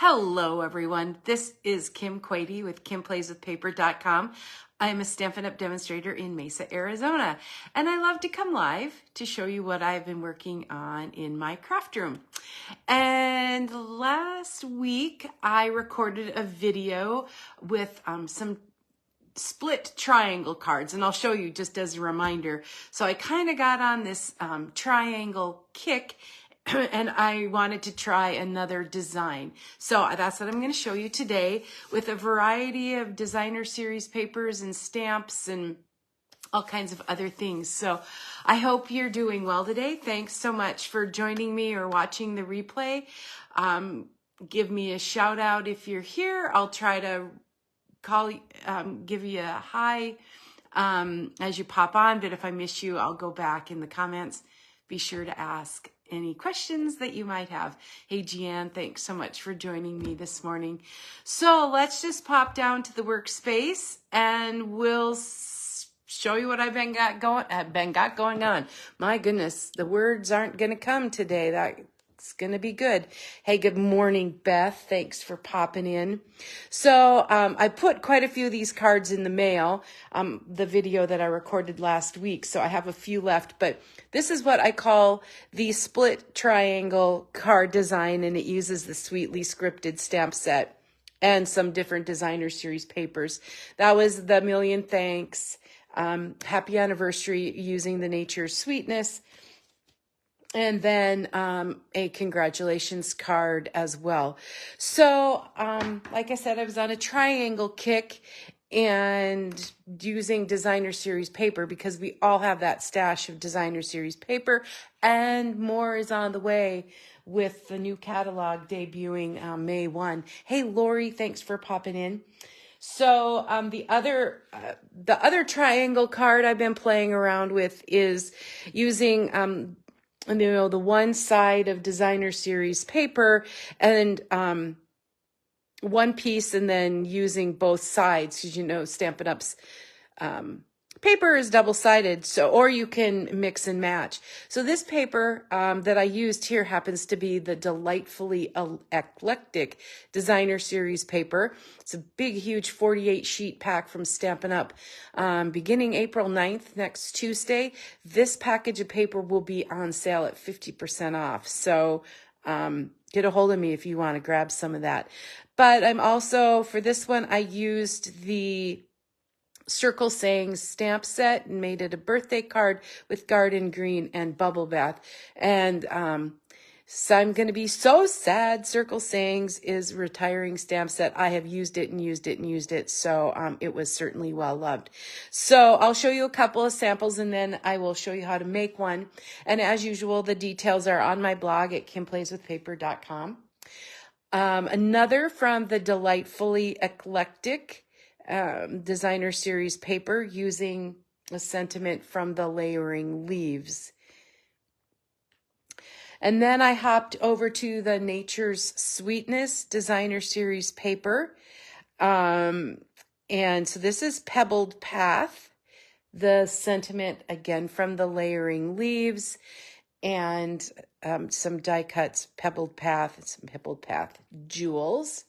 Hello, everyone. This is Kim Quady with KimPlaysWithPaper.com. I'm a Stampin' Up! Demonstrator in Mesa, Arizona, and I love to come live to show you what I've been working on in my craft room. And last week, I recorded a video with some split triangle cards, and I'll show you just as a reminder. So I kind of got on this triangle kick, and I wanted to try another design. So that's what I'm going to show you today with a variety of designer series papers and stamps and all kinds of other things. So I hope you're doing well today. Thanks so much for joining me or watching the replay. Give me a shout out if you're here. I'll try to give you a hi as you pop on, but if I miss you, I'll go back in the comments. Be sure to ask any questions that you might have. Hey, Jeanne, thanks so much for joining me this morning. So let's just pop down to the workspace and we'll show you what I've been got going on. My goodness, the words aren't going to come today. That's going to be good. Hey, good morning, Beth. Thanks for popping in. So I put quite a few of these cards in the mail, the video that I recorded last week. So I have a few left, but this is what I call the split triangle card design, and it uses the Sweetly scripted stamp set and some different designer series papers. That was the Million Thanks, Happy Anniversary using the Nature's Sweetness, and then a congratulations card as well. So like I said, I was on a triangle kick and using designer series paper because we all have that stash of designer series paper, and more is on the way with the new catalog debuting May 1. Hey, Lori, thanks for popping in. So the other triangle card I've been playing around with is using the one side of designer series paper and one piece, and then using both sides, because Stampin' Up's paper is double-sided, so or you can mix and match. So this paper that I used here happens to be the Delightfully Eclectic designer series paper. It's a big, huge 48 sheet pack from Stampin' Up. Beginning April 9th, next Tuesday, this package of paper will be on sale at 50% off. So get a hold of me if you want to grab some of that. But I'm also, for this one, I used the Circle Sayings stamp set and made it a birthday card with garden green and bubble bath. And so I'm going to be so sad. Circle Sayings is retiring stamp set. I have used it and used it and used it. So it was certainly well loved. So I'll show you a couple of samples and then I will show you how to make one. And as usual, the details are on my blog at KimPlaysWithPaper.com. Another from the Delightfully Eclectic designer series paper using a sentiment from the Layering Leaves. And then I hopped over to the Nature's Sweetness designer series paper. And so this is Pebbled Path, the sentiment again from the Layering Leaves, and some die cuts, Pebbled Path, and some Pebbled Path jewels.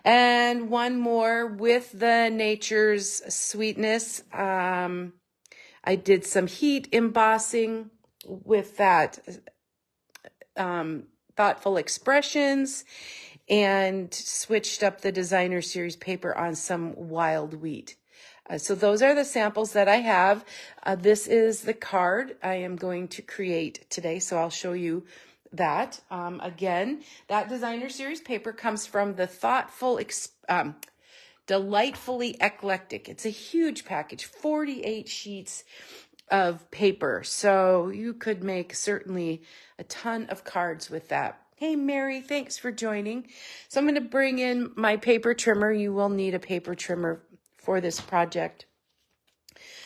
And one more with the Nature's Sweetness. I did some heat embossing with that Thoughtful Expressions and switched up the designer series paper on some wild wheat. So those are the samples that I have. This is the card I am going to create today, so I'll show you that. Again, that designer series paper comes from the Delightfully Eclectic. It's a huge package, 48 sheets of paper. So you could make certainly a ton of cards with that. Hey, Mary, thanks for joining. So I'm going to bring in my paper trimmer. You will need a paper trimmer for this project.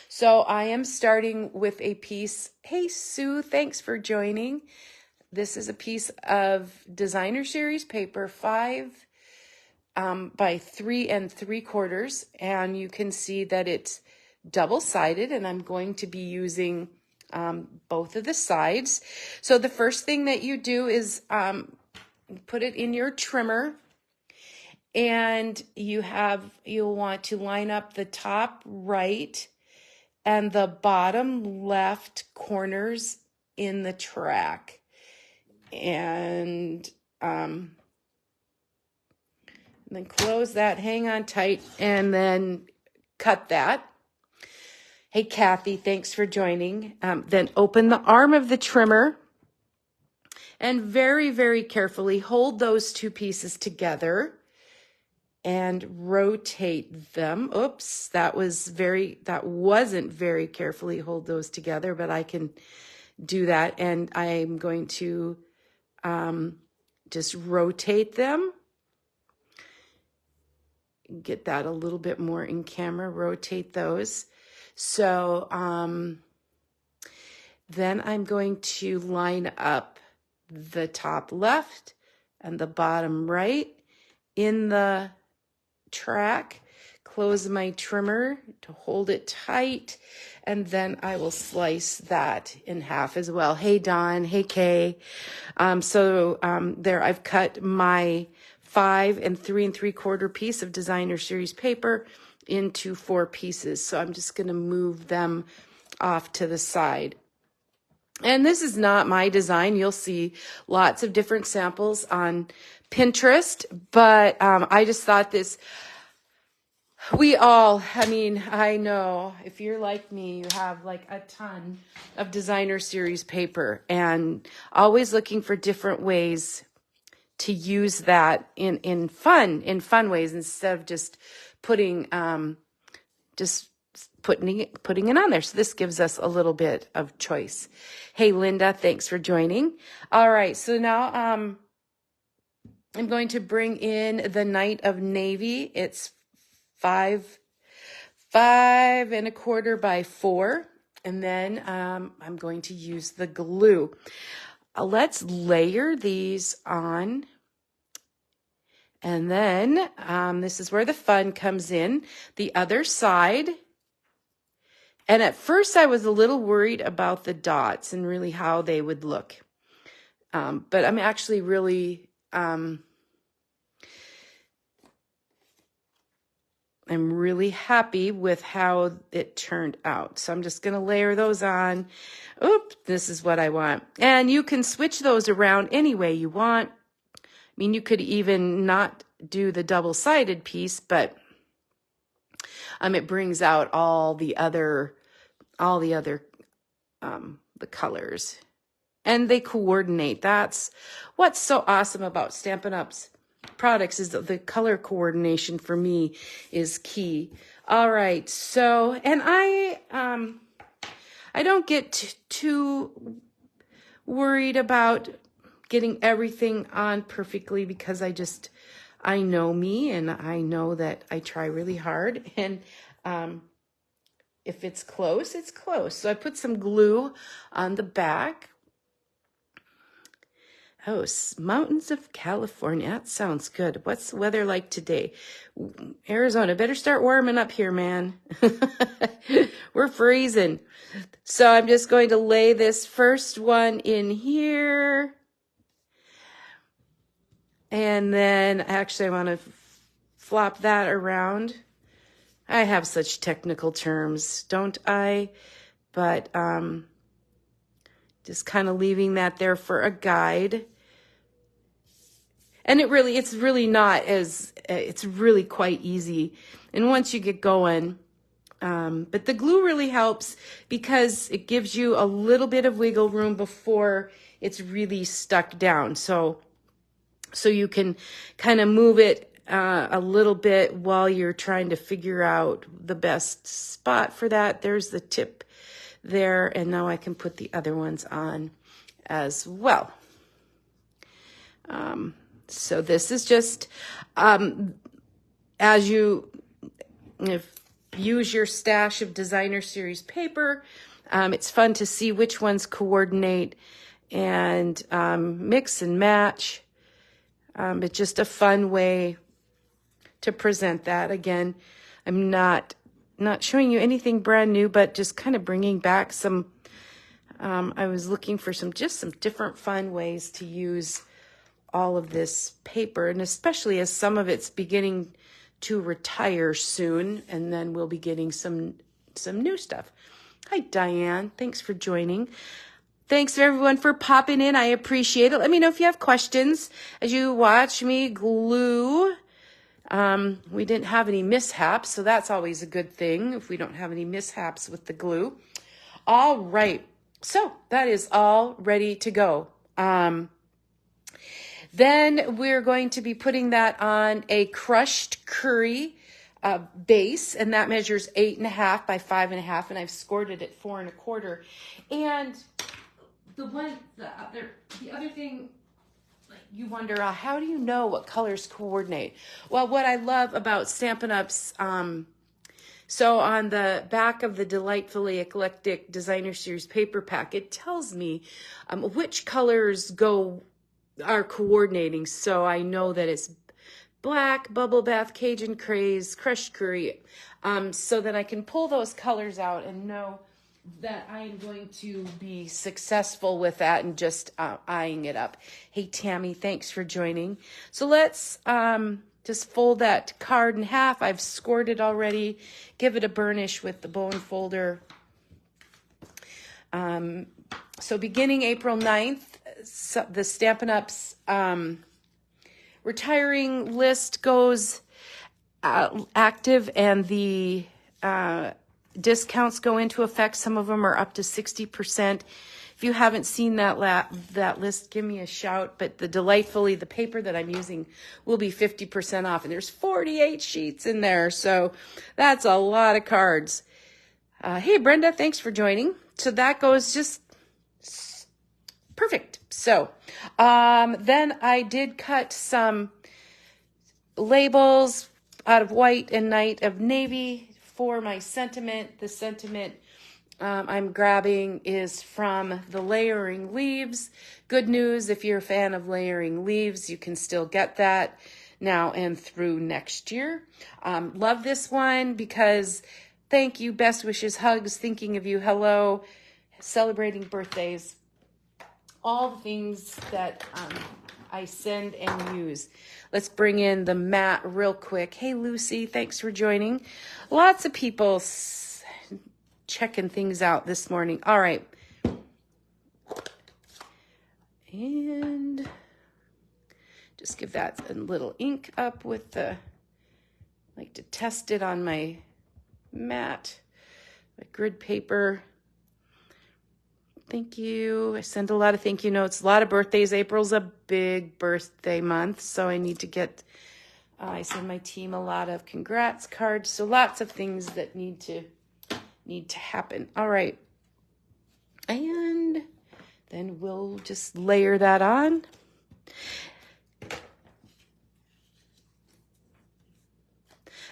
So I am starting with a piece. Hey, Sue, thanks for joining. This is a piece of designer series paper, 5 by 3 3/4, and you can see that it's double-sided, and I'm going to be using both of the sides. So the first thing that you do is put it in your trimmer, and you'll want to line up the top right and the bottom left corners in the track. And then close that, hang on tight, and then cut that. Hey, Kathy, thanks for joining. Then open the arm of the trimmer and very, very carefully hold those two pieces together and rotate them. Oops, that wasn't very carefully hold those together, but I can do that. And I'm going to just rotate them. Get that a little bit more in camera, rotate those. So then I'm going to line up the top left and the bottom right in the track, close my trimmer to hold it tight, and then I will slice that in half as well. Hey, Dawn. Hey, Kay. There I've cut my 5 3 3/4 piece of designer series paper into 4 pieces. So I'm just going to move them off to the side. And this is not my design. You'll see lots of different samples on Pinterest, but I just thought I know if you're like me, you have like a ton of designer series paper and always looking for different ways to use that in fun ways instead of just putting it on there. So this gives us a little bit of choice. Hey, Linda, thanks for joining. All right, so now I'm going to bring in the Night of Navy. It's 5 1/4 by 4. And then I'm going to use the glue. Let's layer these on. And then this is where the fun comes in. The other side. And at first I was a little worried about the dots and really how they would look. But I'm actually really, I'm really happy with how it turned out. So I'm just going to layer those on. Oop, this is what I want. And you can switch those around any way you want. I mean, you could even not do the double-sided piece, but it brings out all the other the colors, and they coordinate. That's what's so awesome about Stampin' Up's products, is that the color coordination for me is key. All right, so, and I don't get too worried about getting everything on perfectly, because I know me, and I know that I try really hard, and if it's close, it's close. So I put some glue on the back. Oh, mountains of California. That sounds good. What's the weather like today? Arizona, better start warming up here, man. We're freezing. So I'm just going to lay this first one in here. And then actually I want to flop that around. I have such technical terms, don't I? But just kind of leaving that there for a guide. And it's really quite easy. And once you get going, but the glue really helps because it gives you a little bit of wiggle room before it's really stuck down. So you can kind of move it a little bit while you're trying to figure out the best spot for that. There's the tip there, and now I can put the other ones on as well. So this is just, as you use your stash of designer series paper, it's fun to see which ones coordinate and mix and match. It's just a fun way to present that. Again, I'm not showing you anything brand new, but just kind of bringing back I was looking for some different fun ways to use all of this paper, and especially as some of it's beginning to retire soon, and then we'll be getting some new stuff. Hi, Diane. Thanks for joining. Thanks everyone for popping in. I appreciate it. Let me know if you have questions as you watch me glue. We didn't have any mishaps, so that's always a good thing if we don't have any mishaps with the glue. All right. So that is all ready to go. Then we're going to be putting that on a crushed curry base, and that measures 8.5 by 5.5, and I've scored it at 4 1/4. And the other thing, like, you wonder, how do you know what colors coordinate? Well, what I love about Stampin' Up's, so on the back of the Delightfully Eclectic Designer Series paper pack, it tells me which colors are coordinating. So I know that it's black, bubble bath, Cajun craze, crushed curry, so that I can pull those colors out and know that I'm going to be successful with that and just eyeing it up. Hey, Tammy, thanks for joining. So let's just fold that card in half. I've scored it already. Give it a burnish with the bone folder. So beginning April 9th, the Stampin' Up's retiring list goes active, and the discounts go into effect. Some of them are up to 60%. If you haven't seen that list, give me a shout. But the paper that I'm using will be 50% off. And there's 48 sheets in there. So that's a lot of cards. Hey, Brenda, thanks for joining. So that goes just perfect. So then I did cut some labels out of white and night of navy for my sentiment. The sentiment I'm grabbing is from the Layering Leaves. Good news, if you're a fan of Layering Leaves, you can still get that now and through next year. Love this one because thank you, best wishes, hugs, thinking of you, hello, celebrating birthdays, all the things that I send and use. Let's bring in the mat real quick. Hey, Lucy, thanks for joining. Lots of people checking things out this morning. All right. And just give that a little ink up with the, I like to test it on my mat, my grid paper. Thank you. I send a lot of thank you notes, a lot of birthdays. April's a big birthday month, so I need to get, I send my team a lot of congrats cards. So lots of things that need to happen. All right. And then we'll just layer that on.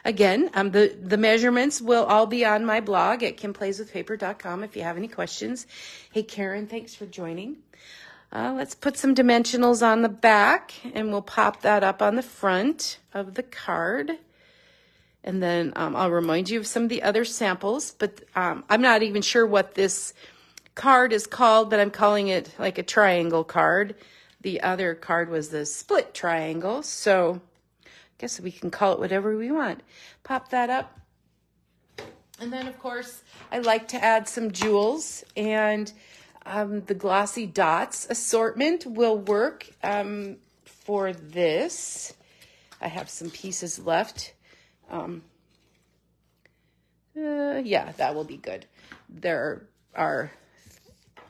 Again, the measurements will all be on my blog at kimplayswithpaper.com if you have any questions. Hey, Karen, thanks for joining. Let's put some dimensionals on the back, and we'll pop that up on the front of the card. And then I'll remind you of some of the other samples, but I'm not even sure what this card is called, but I'm calling it like a triangle card. The other card was the split triangle, so guess we can call it whatever we want. Pop that up. And then, of course, I like to add some jewels, and the glossy dots assortment will work for this. I have some pieces left. Yeah, that will be good. There are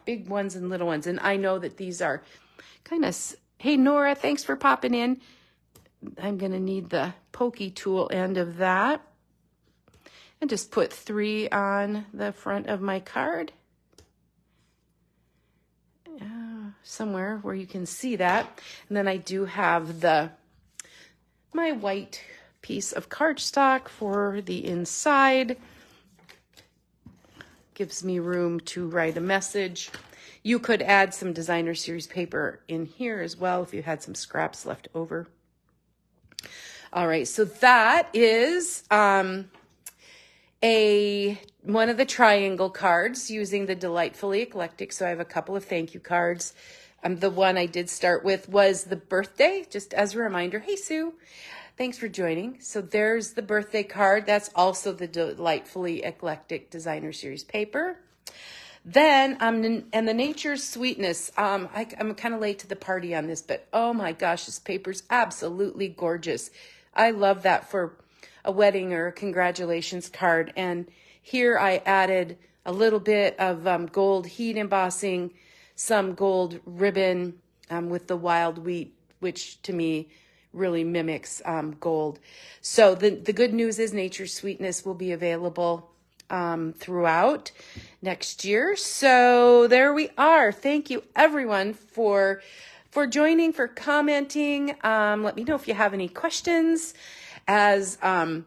big ones and little ones, and I know that these are kind of, hey, Nora, thanks for popping in. I'm going to need the pokey tool end of that. And just put 3 on the front of my card. Somewhere where you can see that. And then I do have my white piece of cardstock for the inside. Gives me room to write a message. You could add some designer series paper in here as well if you had some scraps left over. All right, so that is one of the triangle cards using the Delightfully Eclectic. So I have a couple of thank you cards The one I did start with was the birthday, just as a reminder. Hey, Sue, thanks for joining. So there's the birthday card. That's also the delightfully eclectic designer series paper. Then, and the Nature's Sweetness, I'm kind of late to the party on this, but oh my gosh, this paper's absolutely gorgeous. I love that for a wedding or a congratulations card. And here I added a little bit of gold heat embossing, some gold ribbon with the wild wheat, which to me really mimics gold. So the good news is Nature's Sweetness will be available throughout next year. So there we are. Thank you everyone for joining, for commenting. Let me know if you have any questions and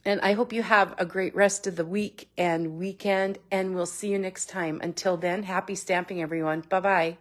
I hope you have a great rest of the week and weekend, and we'll see you next time. Until then, happy stamping, everyone. Bye-bye.